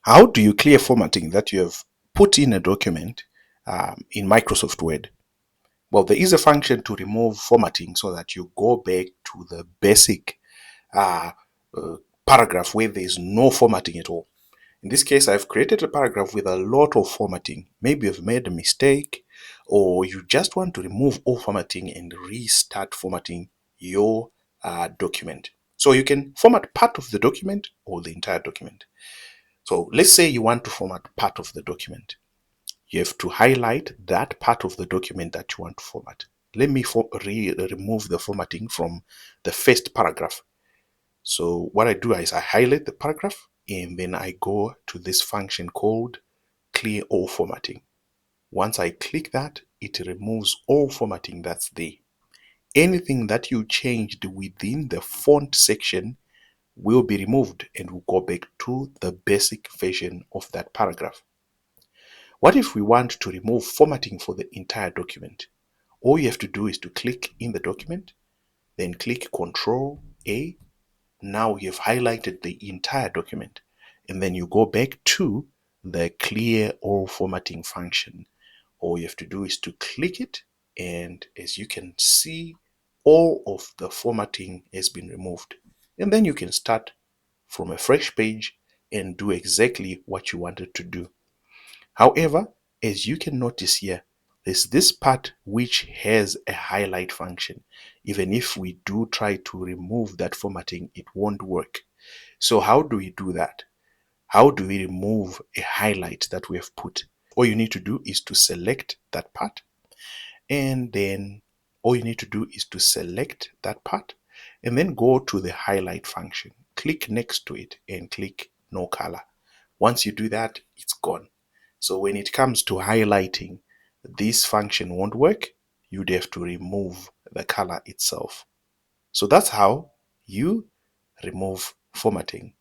How do you clear formatting that you have put in a document in Microsoft Word? Well, there is a function to remove formatting so that you go back to the basic uh, uh, paragraph where there is no formatting at all. In this case, I've created a paragraph with a lot of formatting. Maybe you've made a mistake, or you just want to remove all formatting and restart formatting your document. So you can format part of the document or the entire document. So let's say you want to format part of the document. You have to highlight that part of the document that you want to format. Let me remove the formatting from the first paragraph. So what I do is I highlight the paragraph and then I go to this function called clear all formatting. Once I click that, it removes all formatting that's there. Anything that you changed within the font section will be removed and will go back to the basic version of that paragraph. What if we want to remove formatting for the entire document? All you have to do is to click in the document, then click Control A. Now you've highlighted the entire document, and then you go back to the clear all formatting function. All you have to do is to click it, and as you can see, all of the formatting has been removed. And then you can start from a fresh page and do exactly what you wanted to do. However, as you can notice here, there's this part which has a highlight function. Even if we do try to remove that formatting, it won't work. So how do we do that? How do we remove a highlight that we have put? All you need to do is to select that part, and then all you need to do is to select that part and then go to the highlight function. Click next to it and click no color. Once you do that, it's gone. So when it comes to highlighting, this function won't work. You'd have to remove the color itself. So that's how you remove formatting.